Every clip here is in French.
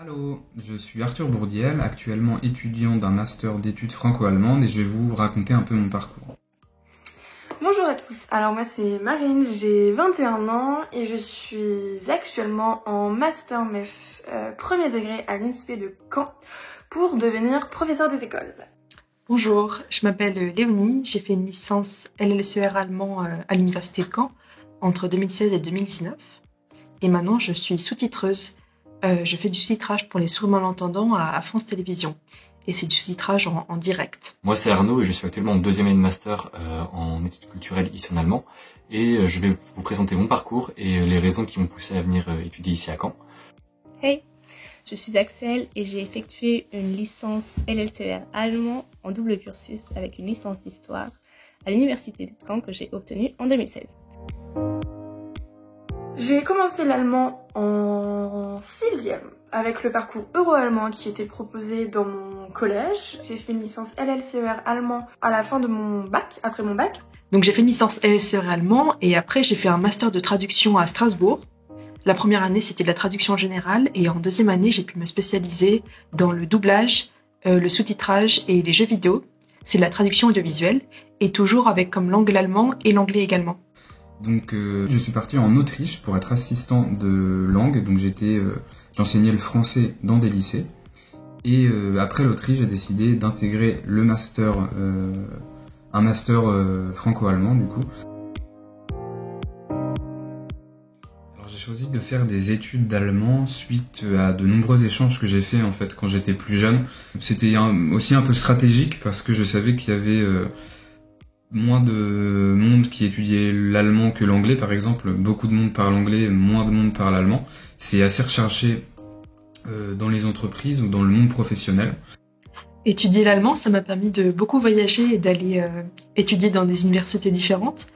Allô, je suis Arthur Bourdiel, actuellement étudiant d'un master d'études franco-allemandes et je vais vous raconter un peu mon parcours. Bonjour à tous, alors moi c'est Marine, j'ai 21 ans et je suis actuellement en Master MEF premier degré à l'INSPE de Caen pour devenir professeur des écoles. Bonjour, je m'appelle Léonie, j'ai fait une licence LLCR allemand à l'université de Caen entre 2016 et 2019 et maintenant je suis sous-titreuse. Je fais du sous-titrage pour les sourds malentendants à France Télévisions et c'est du sous-titrage en direct. Moi c'est Arnaud et je suis actuellement en deuxième année de master en études culturelles ici en allemand et je vais vous présenter mon parcours et les raisons qui m'ont poussé à venir étudier ici à Caen. Hey, je suis Axel et j'ai effectué une licence LLCR allemand en double cursus avec une licence d'histoire à l'université de Caen que j'ai obtenue en 2016. J'ai commencé l'allemand en 6e avec le parcours euro-allemand qui était proposé dans mon collège. J'ai fait une licence LLCR allemand à la fin de mon bac, après mon bac. Donc j'ai fait une licence LLCR allemand et après j'ai fait un master de traduction à Strasbourg. La première année c'était de la traduction générale et en deuxième année j'ai pu me spécialiser dans le doublage, le sous-titrage et les jeux vidéo. C'est de la traduction audiovisuelle et toujours avec comme langue l'allemand et l'anglais également. Donc je suis parti en Autriche pour être assistant de langue, donc j'enseignais le français dans des lycées. Et après l'Autriche, j'ai décidé d'intégrer le master, un master franco-allemand du coup. Alors j'ai choisi de faire des études d'allemand suite à de nombreux échanges que j'ai fait en fait quand j'étais plus jeune. C'était aussi un peu stratégique parce que je savais qu'il y avait moins de monde qui étudiait l'allemand que l'anglais par exemple. Beaucoup de monde parle anglais, moins de monde parle allemand. C'est assez recherché dans les entreprises ou dans le monde professionnel. Étudier l'allemand, ça m'a permis de beaucoup voyager et d'aller étudier dans des universités différentes.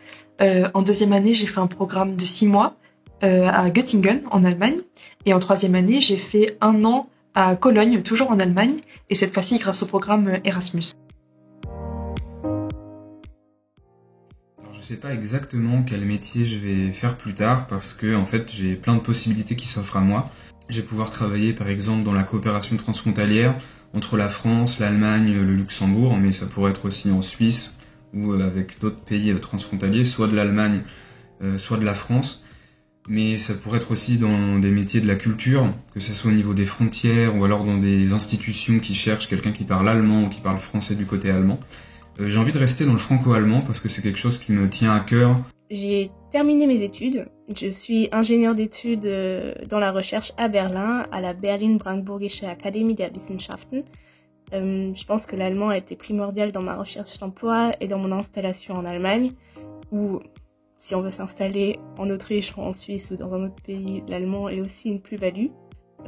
En deuxième année, j'ai fait un programme de 6 mois à Göttingen, en Allemagne. Et en troisième année, j'ai fait 1 an à Cologne, toujours en Allemagne. Et cette fois-ci, grâce au programme Erasmus. Je sais pas exactement quel métier je vais faire plus tard parce que en fait j'ai plein de possibilités qui s'offrent à moi. Je vais pouvoir travailler par exemple dans la coopération transfrontalière entre la France, l'Allemagne, le Luxembourg, mais ça pourrait être aussi en Suisse ou avec d'autres pays transfrontaliers, soit de l'Allemagne, soit de la France. Mais ça pourrait être aussi dans des métiers de la culture, que ce soit au niveau des frontières ou alors dans des institutions qui cherchent quelqu'un qui parle allemand ou qui parle français du côté allemand. J'ai envie de rester dans le franco-allemand parce que c'est quelque chose qui me tient à cœur. J'ai terminé mes études. Je suis ingénieure d'études dans la recherche à Berlin, à la Berlin-Brandenburgische Akademie der Wissenschaften. Je pense que l'allemand a été primordial dans ma recherche d'emploi et dans mon installation en Allemagne, où si on veut s'installer en Autriche, en Suisse ou dans un autre pays, l'allemand est aussi une plus-value.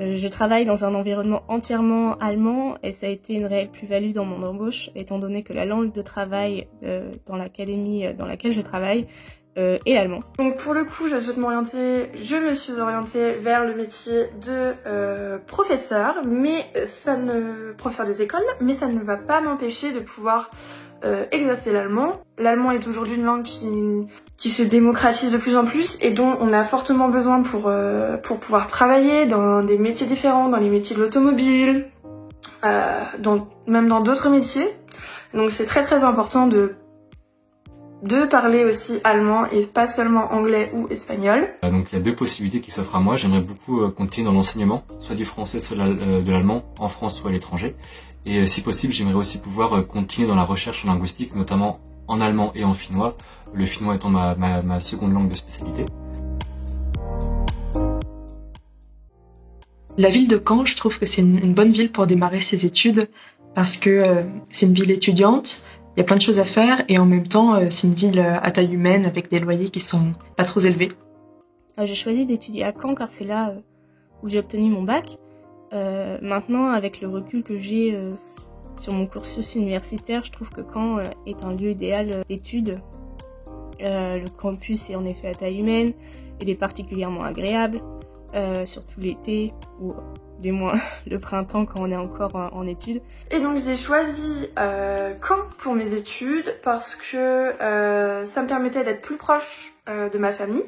Je travaille dans un environnement entièrement allemand et ça a été une réelle plus-value dans mon embauche, étant donné que la langue de travail dans l'académie dans laquelle je travaille est l'allemand. Donc pour le coup, je me suis orientée vers le métier de professeur, professeur des écoles, mais ça ne va pas m'empêcher de pouvoir exercer l'allemand. L'allemand est aujourd'hui une langue qui se démocratise de plus en plus et dont on a fortement besoin pour pouvoir travailler dans des métiers différents, dans les métiers de l'automobile, même dans d'autres métiers. Donc c'est très très important de parler aussi allemand et pas seulement anglais ou espagnol. Donc il y a deux possibilités qui s'offrent à moi. J'aimerais beaucoup continuer dans l'enseignement, soit du français, soit de l'allemand, en France ou à l'étranger. Et si possible, j'aimerais aussi pouvoir continuer dans la recherche linguistique, notamment en allemand et en finnois, le finnois étant ma seconde langue de spécialité. La ville de Caen, je trouve que c'est une bonne ville pour démarrer ses études parce que c'est une ville étudiante, il y a plein de choses à faire et en même temps, c'est une ville à taille humaine avec des loyers qui sont pas trop élevés. J'ai choisi d'étudier à Caen car c'est là où j'ai obtenu mon bac. Maintenant, avec le recul que j'ai sur mon cursus universitaire, je trouve que Caen est un lieu idéal d'études. Le campus est en effet à taille humaine, il est particulièrement agréable, surtout l'été ou du moins le printemps quand on est encore en études. Et donc j'ai choisi Caen pour mes études parce que ça me permettait d'être plus proche de ma famille.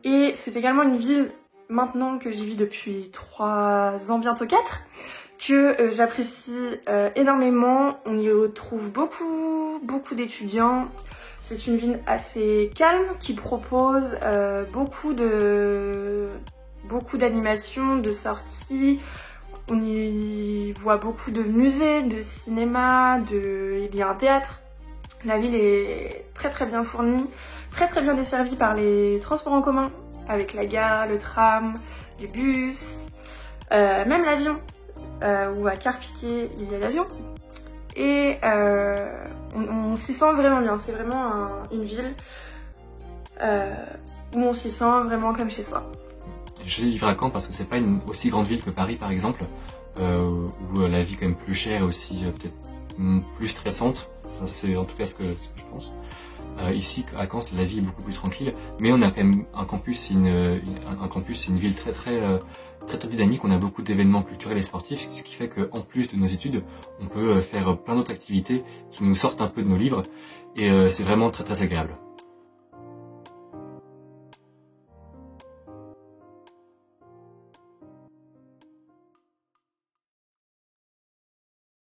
Et c'est également une ville maintenant que j'y vis depuis 3 ans, bientôt 4, que j'apprécie énormément. On y retrouve beaucoup d'étudiants. C'est une ville assez calme qui propose beaucoup d'animations, de sorties. On y voit beaucoup de musées, de cinéma, il y a un théâtre. La ville est très bien fournie, très bien desservie par les transports en commun, avec la gare, le tram, les bus, même l'avion, où à Carpiquet il y a l'avion. Et on s'y sent vraiment bien, c'est vraiment une ville où on s'y sent vraiment comme chez soi. Je choisis de vivre à Caen parce que c'est pas une aussi grande ville que Paris par exemple, où la vie est quand même plus chère et aussi peut-être plus stressante. Ça, c'est en tout cas ce que je pense. Ici à Caen, la vie est beaucoup plus tranquille, mais on a quand même un campus, c'est une ville très dynamique. On a beaucoup d'événements culturels et sportifs, ce qui fait qu'en plus de nos études, on peut faire plein d'autres activités qui nous sortent un peu de nos livres, et c'est vraiment très agréable.